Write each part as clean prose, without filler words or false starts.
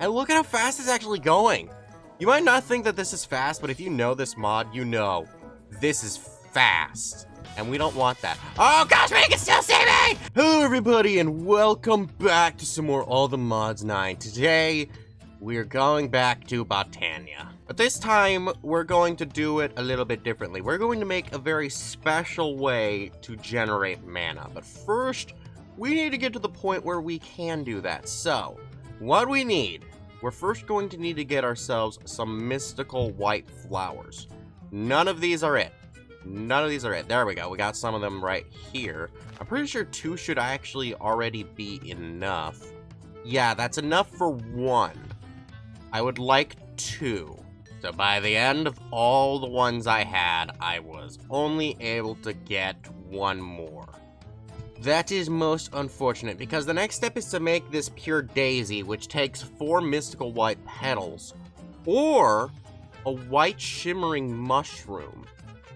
And look at how fast it's actually going. You might not think that this is fast, but if you know this mod, you know this is fast. And we don't want that. Oh gosh, man, you can still see me! Hello everybody, and welcome back to some more All the Mods 9. Today, we're going back to Botania. But this time, we're going to do it a little bit differently. We're going to make a very special way to generate mana. But first, we need to get to the point where we can do that. So, what we need, we're first going to need to get ourselves some mystical white flowers. None of these are it. None of these are it. There we go. We got some of them right here. I'm pretty sure 2 should actually already be enough. Yeah, that's enough for 1. I would like 2. So by the end of all the ones I had, I was only able to get 1 more. That is most unfortunate, because the next step is to make this pure daisy, which takes 4 mystical white petals, or a white shimmering mushroom,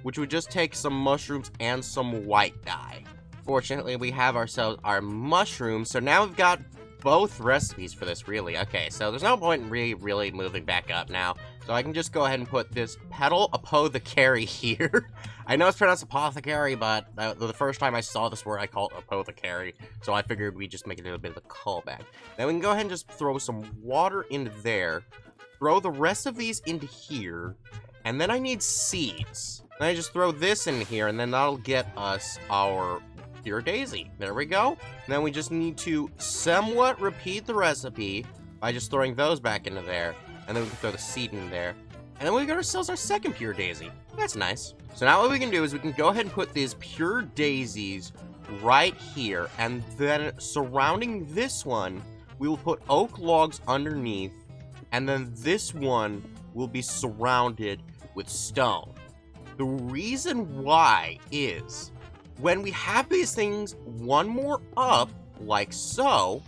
which would just take some mushrooms and some white dye. Fortunately, we have ourselves our mushrooms, so now we've got both recipes for this, really. Okay, so there's no point in really moving back up now, so I can just go ahead and put this petal apothecary here. I know it's pronounced apothecary, but the first time I saw this word, I called it apothecary, so I figured we'd just make it a little bit of a callback. Then we can go ahead and just throw some water into there, throw the rest of these into here, and then I need seeds. Then I just throw this in here, and then that'll get us our pure daisy. There we go. And then we just need to somewhat repeat the recipe by just throwing those back into there, and then we can throw the seed in there. And then we got ourselves our second pure daisy. That's nice. So now what we can do is we can go ahead and put these pure daisies right here, and then surrounding this one, we will put oak logs underneath, and then this one will be surrounded with stone. The reason why is, when we have these things one more up, like so,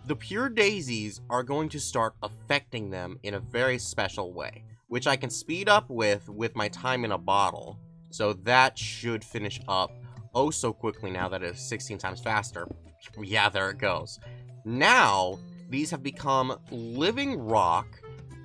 the pure daisies are going to start affecting them in a very special way, which I can speed up with my time in a bottle. So that should finish up oh so quickly now that it's 16 times faster. Yeah, there it goes. Now, these have become living rock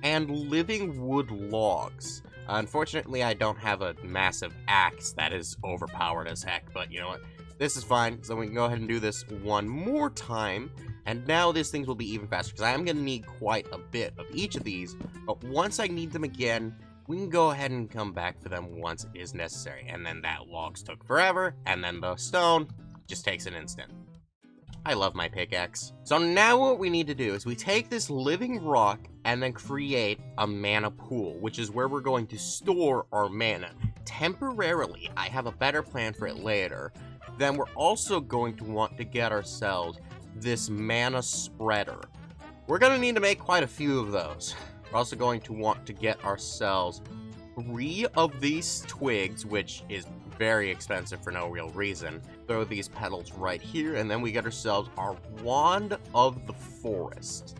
and living wood logs. Unfortunately, I don't have a massive axe that is overpowered as heck, but you know what? This is fine, so we can go ahead and do this one more time, and now these things will be even faster, because I am going to need quite a bit of each of these, but once I need them again, we can go ahead and come back for them once it is necessary. And then that logs took forever, and then the stone just takes an instant. I love my pickaxe. So now what we need to do is we take this living rock and then create a mana pool, which is where we're going to store our mana. Temporarily, I have a better plan for it later. Then we're also going to want to get ourselves this mana spreader. We're going to need to make quite a few of those. We're also going to want to get ourselves 3 of these twigs, which is very expensive for no real reason. Throw these petals right here, and then we get ourselves our Wand of the Forest.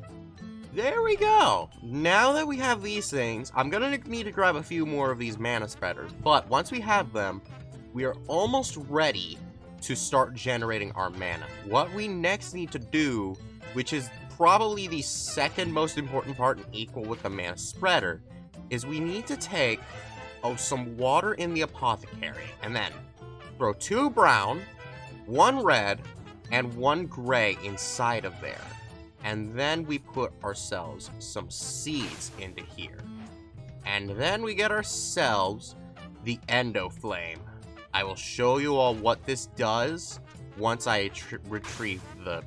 There we go. Now that we have these things, I'm gonna need to grab a few more of these mana spreaders, but once we have them, we are almost ready to start generating our mana. What we next need to do, which is probably the second most important part and equal with the mana spreader, is we need to take some water in the apothecary, and then throw 2 brown, 1 red, and 1 gray inside of there. And then we put ourselves some seeds into here. And then we get ourselves the endo flame. I will show you all what this does once I retrieve the...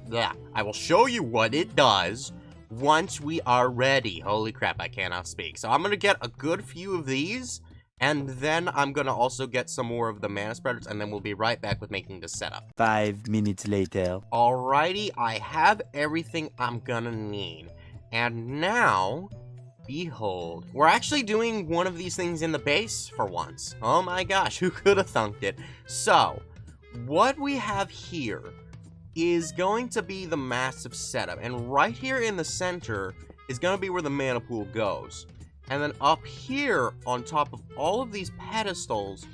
I will show you what it does once we are ready. Holy crap, I cannot speak. So I'm gonna get a good few of these, and then I'm gonna also get some more of the mana spreaders, and then we'll be right back with making the setup. 5 minutes later. Alrighty, I have everything I'm gonna need. And now, behold, we're actually doing one of these things in the base for once. Oh my gosh, who could have thunked it? So, what we have here is going to be the massive setup. And right here in the center is gonna be where the mana pool goes. And then up here, on top of all of these pedestals,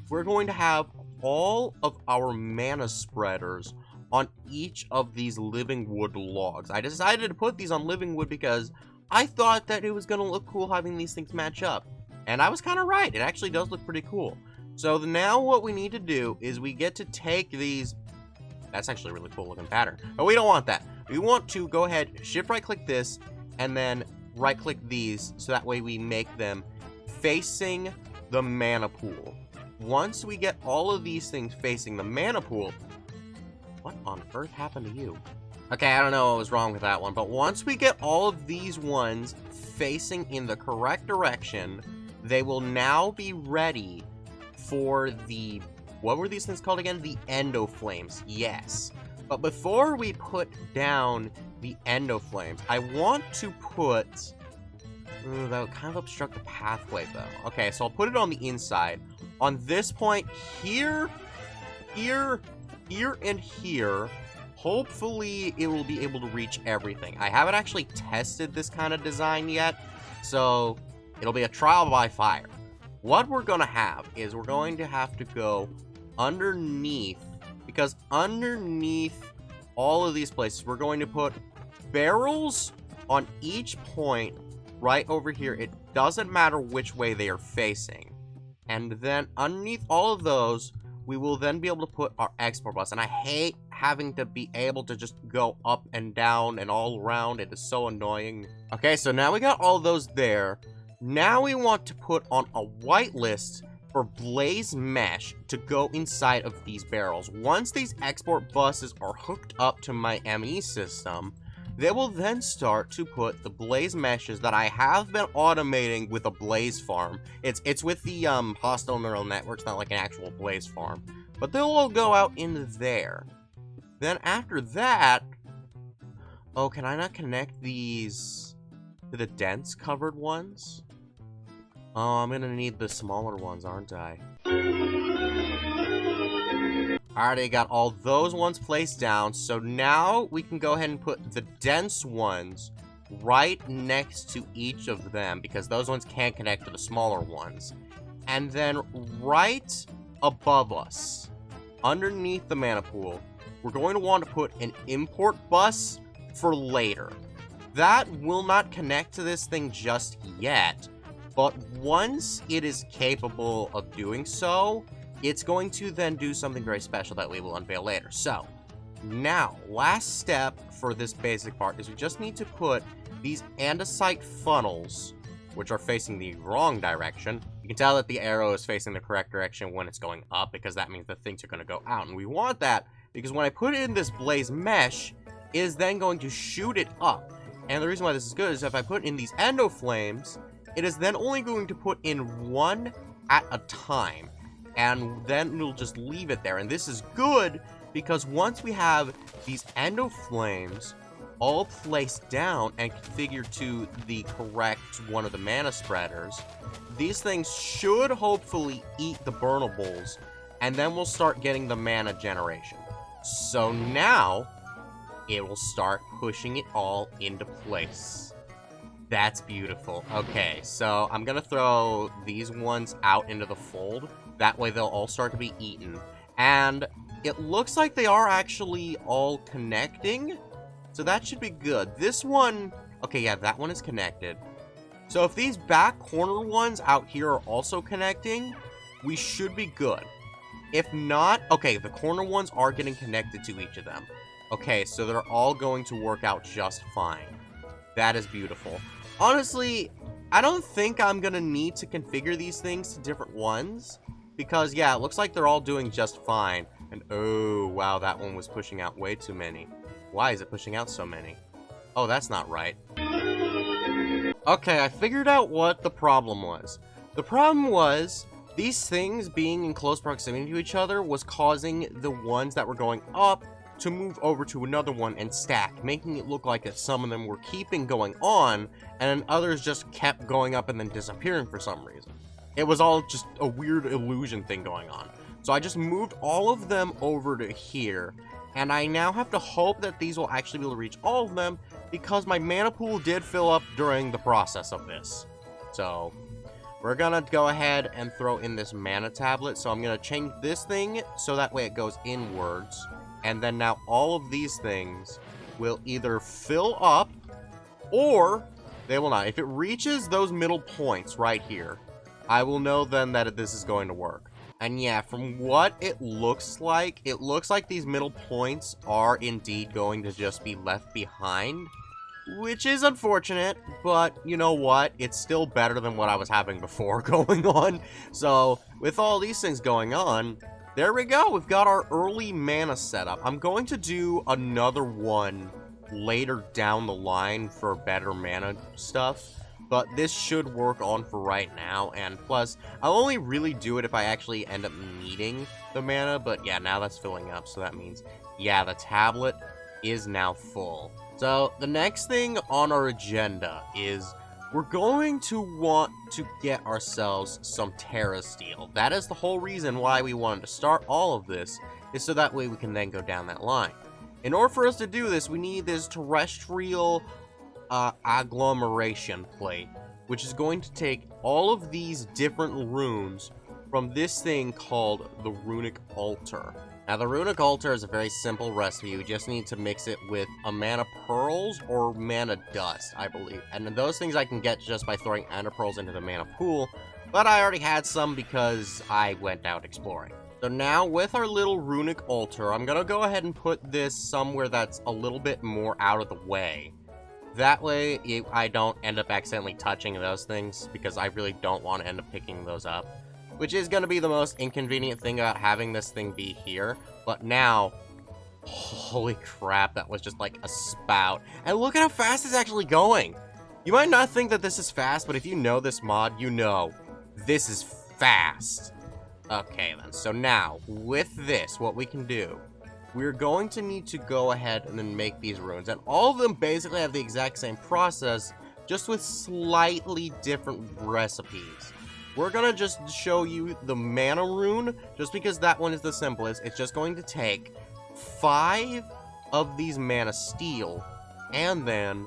we're going to have all of our mana spreaders on each of these living wood logs. I decided to put these on living wood because I thought that it was going to look cool having these things match up. And I was kind of right. It actually does look pretty cool. So now what we need to do is we get to take these. That's actually a really cool looking pattern. But we don't want that. We want to go ahead, shift right click this, and then right click these, so that way we make them facing the mana pool. Once we get all of these things facing the mana pool, what on earth happened to you? Okay, I don't know what was wrong with that one, but once we get all of these ones facing in the correct direction, they will now be ready for the, what were these things called again? The endo flames, yes. But before we put down the endo flames, I want to put, that would kind of obstruct the pathway though. Okay, so I'll put it on the inside. On this point, here, and here, hopefully it will be able to reach everything. I haven't actually tested this kind of design yet, so it'll be a trial by fire. What we're gonna have is we're going to have to go underneath, because underneath all of these places, we're going to put barrels on each point right over here. It doesn't matter which way they are facing. And then underneath all of those, we will then be able to put our export bus. And I hate having to be able to just go up and down and all around. It is so annoying. Okay, so now we got all those there. Now we want to put on a whitelist for blaze mesh to go inside of these barrels. Once these export buses are hooked up to my ME system, they will then start to put the blaze meshes that I have been automating with a blaze farm. It's with the hostile neural networks, not like an actual blaze farm. But they'll all go out in there. Then after that, oh, can I not connect these to the dense covered ones? Oh, I'm gonna need the smaller ones, aren't I? I already got all those ones placed down, so now we can go ahead and put the dense ones right next to each of them, because those ones can't connect to the smaller ones. And then right above us, underneath the mana pool, we're going to want to put an import bus for later. That will not connect to this thing just yet, but once it is capable of doing so, it's going to then do something very special that we will unveil later. So, now, last step for this basic part is we just need to put these andesite funnels, which are facing the wrong direction. You can tell that the arrow is facing the correct direction when it's going up, because that means the things are going to go out. And we want that, because when I put it in this blaze mesh, it is then going to shoot it up. And the reason why this is good is if I put in these endo flames, it is then only going to put in one at a time. And then we'll just leave it there. And this is good because once we have these endo flames all placed down and configured to the correct one of the mana spreaders, these things should hopefully eat the burnables, and then we'll start getting the mana generation. So now it will start pushing it all into place. That's beautiful. Okay, so I'm gonna throw these ones out into the fold. That way they'll all start to be eaten. And it looks like they are actually all connecting. So that should be good. This one, okay, yeah, that one is connected. So if these back corner ones out here are also connecting, we should be good. If not, okay, the corner ones are getting connected to each of them. Okay, so they're all going to work out just fine. That is beautiful. Honestly, I don't think I'm gonna need to configure these things to different ones. Because, yeah, it looks like they're all doing just fine. And, oh, wow, that one was pushing out way too many. Why is it pushing out so many? Oh, that's not right. Okay, I figured out what the problem was. The problem was, these things being in close proximity to each other was causing the ones that were going up to move over to another one and stack, making it look like that some of them were keeping going on, and then others just kept going up and then disappearing for some reason. It was all just a weird illusion thing going on. So I just moved all of them over to here, and I now have to hope that these will actually be able to reach all of them, because my mana pool did fill up during the process of this. So, we're gonna go ahead and throw in this mana tablet. So I'm gonna change this thing so that way it goes inwards. And then now all of these things will either fill up, or They will not. If it reaches those middle points right here, I will know then that this is going to work. And yeah, from what it looks like these middle points are indeed going to just be left behind, which is unfortunate, but you know what? It's still better than what I was having before going on. So, with all these things going on, there we go. We've got our early mana setup. I'm going to do another one later down the line for better mana stuff, but this should work on for right now, and plus, I'll only really do it if I actually end up needing the mana, but yeah, now that's filling up, so that means, yeah, the tablet is now full. So, the next thing on our agenda is we're going to want to get ourselves some Terra Steel. That is the whole reason why we wanted to start all of this, is so that way we can then go down that line. In order for us to do this, we need this terrestrial agglomeration plate, which is going to take all of these different runes from this thing called the runic altar. Now, the runic altar is a very simple recipe. You just need to mix it with a mana pearls or mana dust, I believe. And those things I can get just by throwing ender pearls into the mana pool, but I already had some because I went out exploring. So now, with our little runic altar, I'm gonna go ahead and put this somewhere that's a little bit more out of the way. That way, I don't end up accidentally touching those things, because I really don't want to end up picking those up. Which is gonna be the most inconvenient thing about having this thing be here. But now, holy crap, that was just like a spout. And look at how fast it's actually going! You might not think that this is fast, but if you know this mod, you know this is fast. Okay then, so now, with this, what we can do, we're going to need to go ahead and then make these runes. And all of them basically have the exact same process, just with slightly different recipes. We're gonna just show you the mana rune, just because that one is the simplest. It's just going to take 5 of these mana steel, and then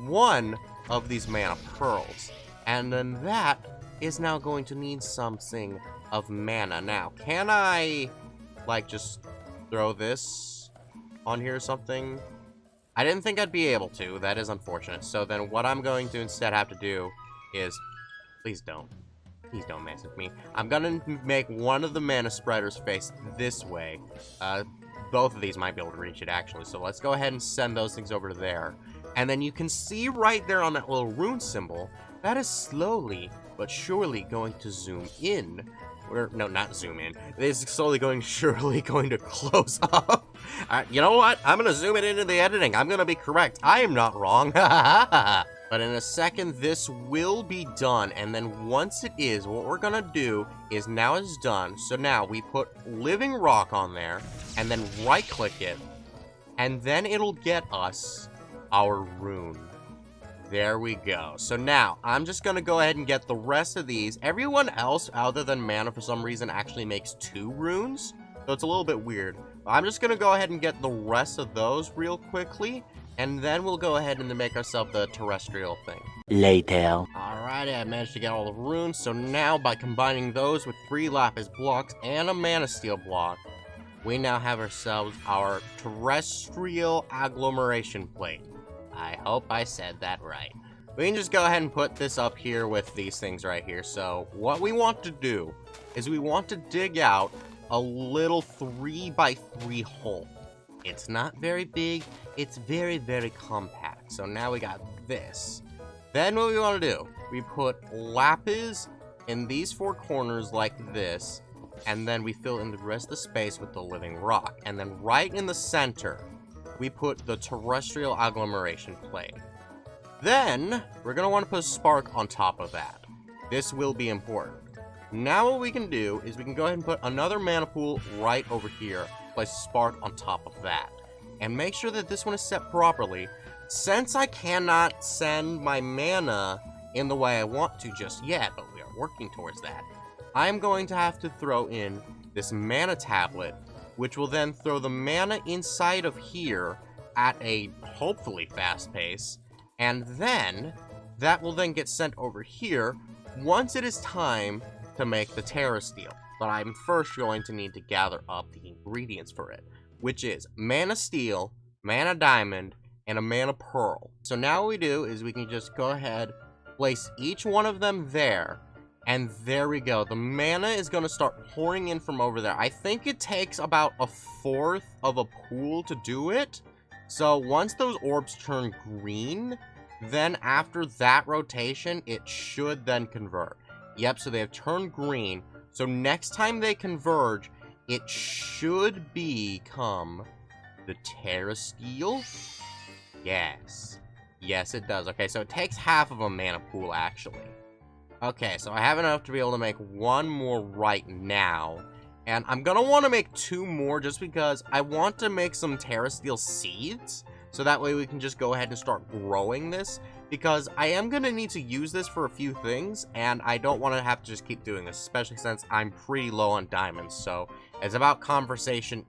1 of these mana pearls. And then that is now going to need something of mana. Now, can I, like, just throw this on here or something? I didn't think I'd be able to. That is unfortunate. So then what I'm going to instead have to do is, please don't mess with me. I'm gonna make one of the mana spreaders face this way. Both of these might be able to reach it, actually. So let's go ahead and send those things over to there. And then you can see right there on that little rune symbol, that is slowly but surely going to zoom in. Or, no, not zoom in. It is slowly surely going to close up. You know what? I'm gonna zoom it into the editing. I'm gonna be correct. I am not wrong. But in a second, this will be done, and then once it is, what we're gonna do is now it's done. So now we put living rock on there, and then right-click it, and then it'll get us our rune. There we go. So now, I'm just gonna go ahead and get the rest of these. Everyone else, other than mana, for some reason, actually makes 2 runes, so it's a little bit weird. But I'm just gonna go ahead and get the rest of those real quickly, and then we'll go ahead and make ourselves the terrestrial thing. Later. Alrighty, I managed to get all the runes, so now by combining those with 3 lapis blocks and a mana steel block, we now have ourselves our terrestrial agglomeration plate. I hope I said that right. We can just go ahead and put this up here with these things right here. So what we want to do is we want to dig out a little 3x3 hole. It's not very big, it's very, very compact. So now we got this. Then what we want to do, we put lapis in these 4 corners like this, and then we fill in the rest of the space with the living rock. And then right in the center, we put the terrestrial agglomeration plate. Then, we're going to want to put a spark on top of that. This will be important. Now what we can do is we can go ahead and put another mana pool right over here, place a spark on top of that. And make sure that this one is set properly. Since I cannot send my mana in the way I want to just yet, but we are working towards that, I'm going to have to throw in this mana tablet, which will then throw the mana inside of here at a hopefully fast pace, and then that will then get sent over here once it is time to make the Terra Steel. But I'm first going to need to gather up the ingredients for it, which is mana steel, mana diamond, and a mana pearl. So now what we do is we can just go ahead, place each one of them there, and there we go. The mana is going to start pouring in from over there. I think it takes about 1/4 of a pool to do it. So once those orbs turn green, then after that rotation, it should then convert. Yep, so they have turned green. So next time they converge, it should become the Terra Steel. Yes. Yes, it does. Okay, so it takes half of a mana pool, actually. Okay, so I have enough to be able to make one more right now. And I'm going to want to make 2 more just because I want to make some Terra Steel seeds. So that way we can just go ahead and start growing this. Because I am going to need to use this for a few things. And I don't want to have to just keep doing this. Especially since I'm pretty low on diamonds. So it's about conservation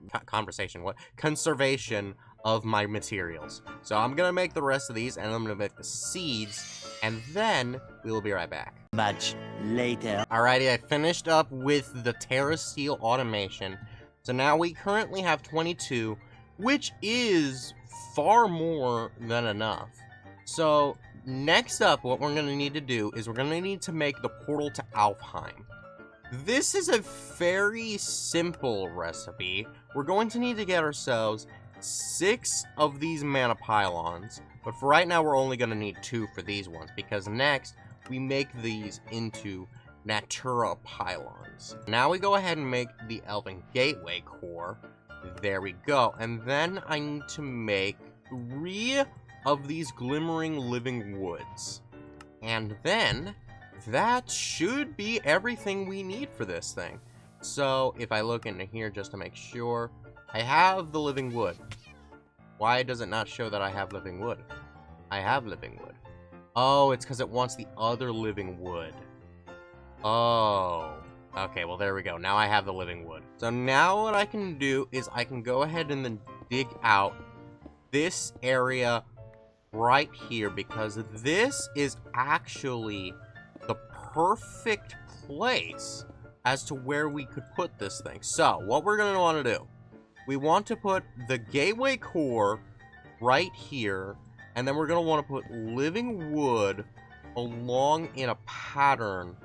of my materials. So I'm going to make the rest of these. And I'm going to make the seeds. And then we will be right back. Much later. Alrighty, I finished up with the Terra Steel automation. So now we currently have 22, which is far more than enough. So next up, what we're going to need to do is we're going to need to make the portal to Alfheim. This is a very simple recipe. We're going to need to get ourselves 6 of these mana pylons. But for right now, we're only going to need 2 for these ones. Because next, we make these into Natura pylons. Now we go ahead and make the Elven Gateway core. There we go. And then I need to make 3 of these Glimmering Living Woods. And then that should be everything we need for this thing. So if I look into here just to make sure, I have the Living Wood. Why does it not show that I have Living Wood? I have Living Wood. Oh, it's because it wants the other Living Wood. Oh. Okay, well, there we go. Now I have the Living Wood. So now what I can do is I can go ahead and then dig out this area right here, because this is actually the perfect place as to where we could put this thing. So what we're going to want to do, we want to put the Gateway core right here. And then we're going to want to put Living Wood along in a pattern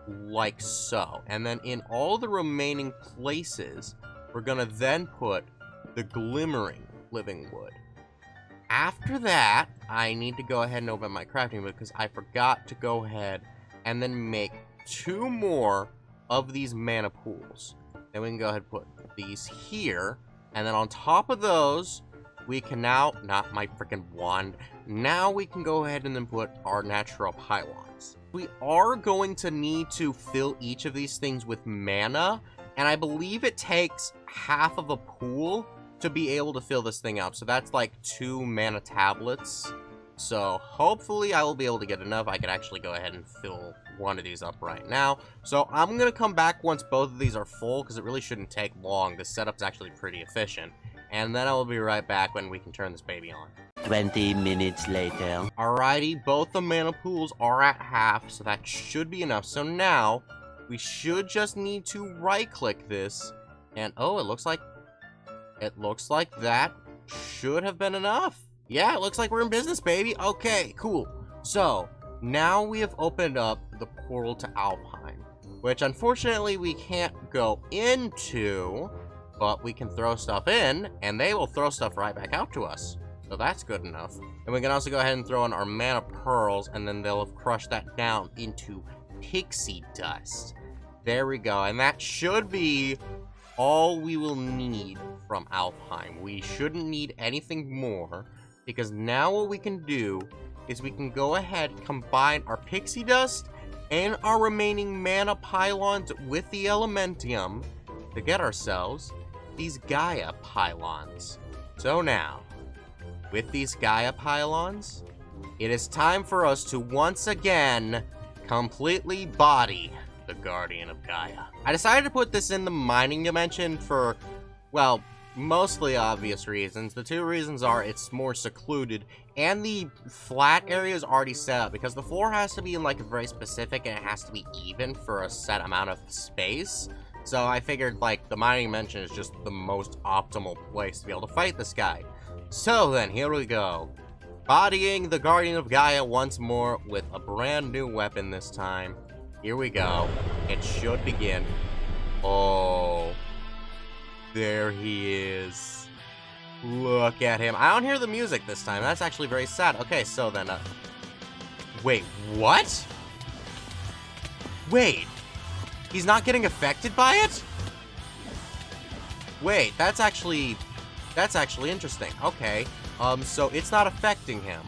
like so. And then in all the remaining places, we're going to then put the Glimmering Living Wood. After that, I need to go ahead and open my crafting book because I forgot to go ahead and then make 2 more of these mana pools. Then we can go ahead and put these here. And then on top of those, we can now, not my freaking wand, now we can go ahead and then put our natural pylons. We are going to need to fill each of these things with mana, and I believe it takes half of a pool to be able to fill this thing up. So that's like 2 mana tablets. So hopefully I will be able to get enough. I could actually go ahead and fill one of these up right now. So I'm going to come back once both of these are full, because it really shouldn't take long. The setup's actually pretty efficient. And then I will be right back when we can turn this baby on. 20 minutes later. Alrighty, both the mana pools are at half, so that should be enough. So now, we should just need to right-click this, and oh, it looks like that should have been enough. Yeah, it looks like we're in business, baby. Okay, cool. So, now we have opened up the portal to Alfheim, which unfortunately we can't go into, but we can throw stuff in, and they will throw stuff right back out to us. So that's good enough. And we can also go ahead and throw in our mana pearls, and then they'll have crushed that down into pixie dust. There we go. And that should be all we will need from Alfheim. We shouldn't need anything more, because now what we can do is we can go ahead and combine our pixie dust and our remaining mana pylons with the elementium to get ourselves these Gaia pylons. So now, with these Gaia pylons, it is time for us to once again completely body the Guardian of Gaia. I decided to put this in the mining dimension for, well, mostly obvious reasons. The 2 reasons are it's more secluded, and the flat area is already set up, because the floor has to be in like a very specific, and it has to be even for a set amount of space. So I figured like the mining dimension is just the most optimal place to be able to fight this guy. So then, here we go. Bodying the Guardian of Gaia once more with a brand new weapon this time. Here we go. It should begin. Oh. There he is. Look at him. I don't hear the music this time. That's actually very sad. Okay, so then, wait, what? Wait. He's not getting affected by it? Wait, that's actually interesting. Okay. So it's not affecting him.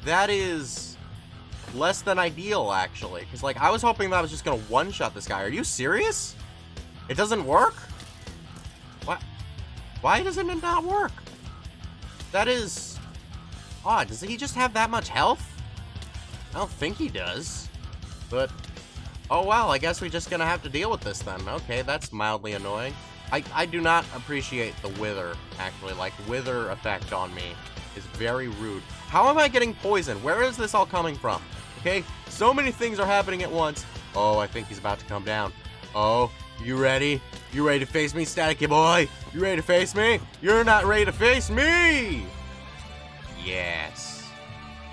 That is less than ideal, actually. Because, like, I was hoping that I was just gonna one-shot this guy. Are you serious? It doesn't work? What? Why doesn't it not work? That is odd. Does he just have that much health? I don't think he does. But, oh well, I guess we're just gonna have to deal with this then. Okay, that's mildly annoying. I do not appreciate the wither, actually. Like, wither effect on me is very rude. How am I getting poisoned? Where is this all coming from? Okay, so many things are happening at once. Oh, I think he's about to come down. Oh, you ready? You ready to face me, Staticky boy? You ready to face me? You're not ready to face me! Yes.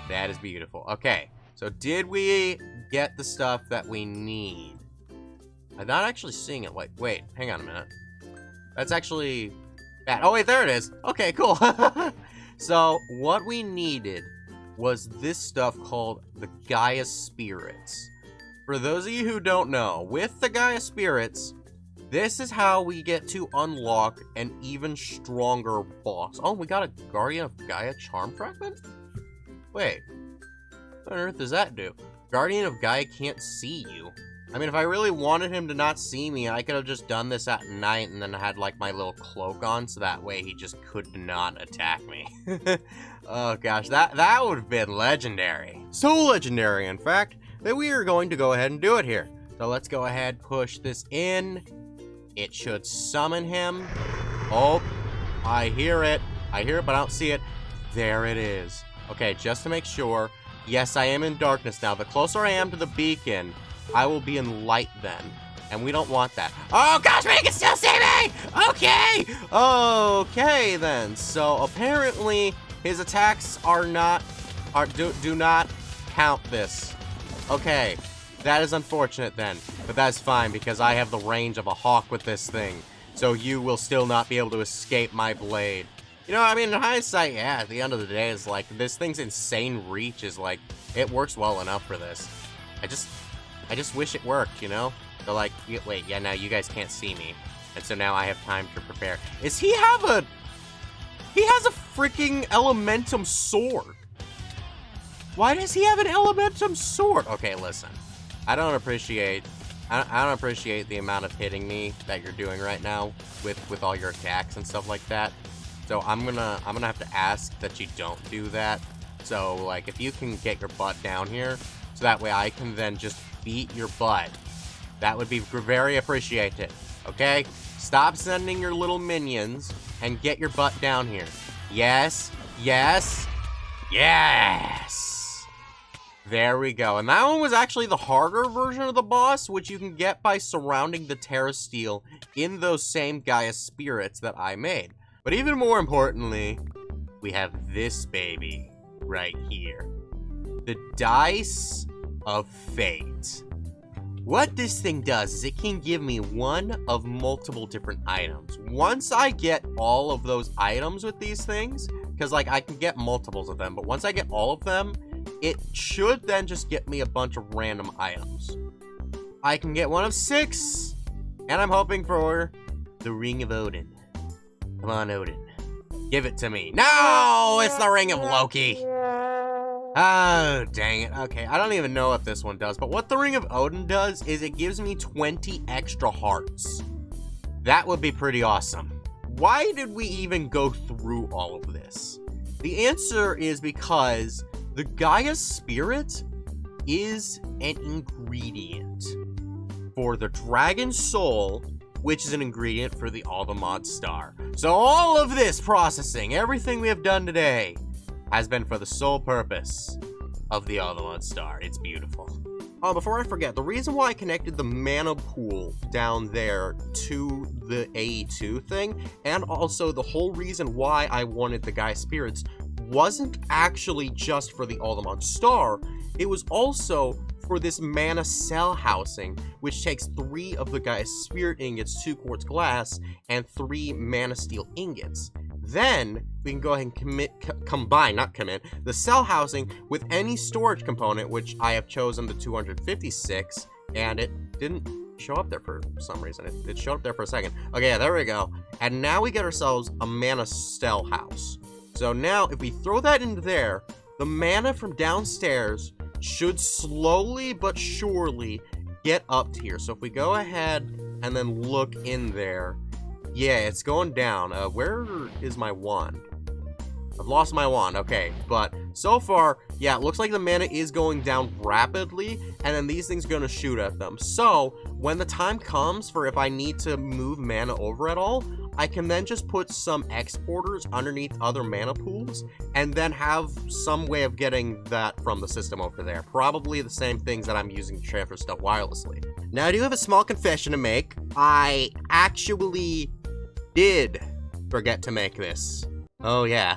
That is beautiful. Okay, so did we get the stuff that we need? I'm not actually seeing it. Wait, hang on a minute. That's actually bad. Oh, wait, there it is. Okay, cool. So, what we needed was this stuff called the Gaia Spirits. For those of you who don't know, with the Gaia Spirits, this is how we get to unlock an even stronger boss. Oh, we got a Guardian of Gaia Charm Fragment? Wait, what on earth does that do? Guardian of Gaia can't see you. I mean, if I really wanted him to not see me, I could have just done this at night and then had, like, my little cloak on, so that way he just could not attack me. Oh, gosh, that would have been legendary. So legendary, in fact, that we are going to go ahead and do it here. So let's go ahead, push this in. It should summon him. Oh, I hear it. I hear it, but I don't see it. There it is. Okay, just to make sure, yes, I am in darkness now. The closer I am to the beacon, I will be in light then, and we don't want that. Oh gosh, but he can still see me! Okay! Okay then, so apparently his attacks do not count this. Okay, that is unfortunate then, but that's fine because I have the range of a hawk with this thing, so you will still not be able to escape my blade. You know, I mean, in hindsight, yeah, at the end of the day, it's like, this thing's insane reach is like, it works well enough for this. I just wish it worked, you know? So like, wait, yeah, now you guys can't see me. And so now I have time to prepare. He has a freaking elementum sword. Why does he have an elementum sword? Okay, listen. I don't appreciate the amount of hitting me that you're doing right now with all your attacks and stuff like that. So I'm gonna have to ask that you don't do that. So like, if you can get your butt down here, so that way I can then just beat your butt. That would be very appreciated. Okay? Stop sending your little minions and get your butt down here. Yes. Yes. Yes. There we go. And that one was actually the harder version of the boss, which you can get by surrounding the Terra Steel in those same Gaia Spirits that I made. But even more importantly, we have this baby right here. The Dice of Fate. What this thing does is it can give me one of multiple different items. Once I get all of those items with these things, because like I can get multiples of them, but once I get all of them, it should then just get me a bunch of random items. I can get one of 6, and I'm hoping for the Ring of Odin. Come on, Odin. Give it to me. No, it's the Ring of Loki. Oh, dang it. Okay, I don't even know what this one does, but what the Ring of Odin does is it gives me 20 extra hearts. That would be pretty awesome. Why did we even go through all of this? The answer is because the Gaia Spirit is an ingredient for the Dragon Soul, which is an ingredient for the Altamont Star. So all of this processing, everything we have done today, has been for the sole purpose of the Altamont Star. It's beautiful. Oh, before I forget, the reason why I connected the mana pool down there to the AE2 thing, and also the whole reason why I wanted the Gaia Spirits, wasn't actually just for the Alderman Star, it was also for this mana cell housing, which takes 3 of the Gaia Spirit ingots, 2 quartz glass, and 3 mana steel ingots. Then we can go ahead and combine the cell housing with any storage component, which I have chosen the 256, and it didn't show up there for some reason. It showed up there for a second. Okay, yeah, there we go. And now we get ourselves a mana cell house. So now if we throw that into there, the mana from downstairs should slowly but surely get up to here. So if we go ahead and then look in there, yeah, it's going down. Where is my wand? I've lost my wand, okay, but so far, yeah, it looks like the mana is going down rapidly, and then these things are going to shoot at them. So, when the time comes for if I need to move mana over at all, I can then just put some exporters underneath other mana pools, and then have some way of getting that from the system over there. Probably the same things that I'm using to transfer stuff wirelessly. Now, I do have a small confession to make. I actually did forget to make this. Oh, yeah.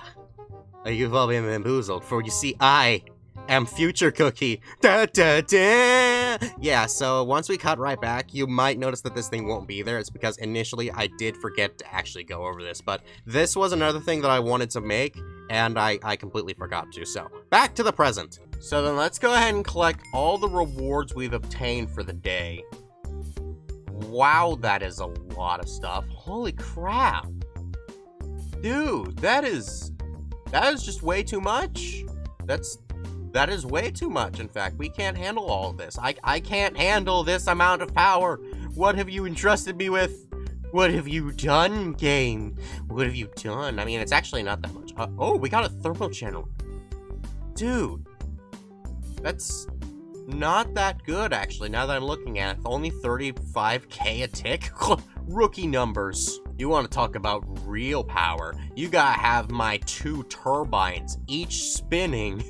You've all been bamboozled, for you see, I am Future Cookie. Da da da! Yeah, so once we cut right back, you might notice that this thing won't be there. It's because initially I did forget to actually go over this, but this was another thing that I wanted to make, and I completely forgot to, so back to the present. So then let's go ahead and collect all the rewards we've obtained for the day. Wow, that is a lot of stuff. Holy crap. Dude, that is just way too much. That is way too much, in fact. We can't handle all of this. I can't handle this amount of power. What have you entrusted me with? What have you done, game? What have you done? I mean, it's actually not that much. Oh, we got a thermal channel. Dude, that's not that good, actually, now that I'm looking at it. Only 35k a tick? Rookie numbers. You want to talk about real power? You gotta have my 2 turbines, each spinning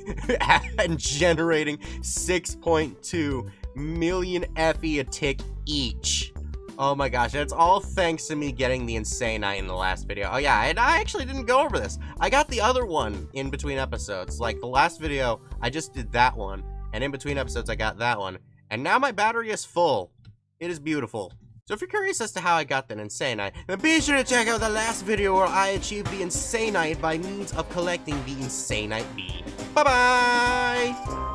and generating 6.2 million FE a tick each. Oh my gosh, that's all thanks to me getting the Insanite in the last video. Oh yeah, and I actually didn't go over this. I got the other one in between episodes. Like, the last video, I just did that one, and in between episodes, I got that one. And now my battery is full. It is beautiful. So if you're curious as to how I got that Insanite, then be sure to check out the last video where I achieved the Insanite by means of collecting the Insanite bee. Bye-bye!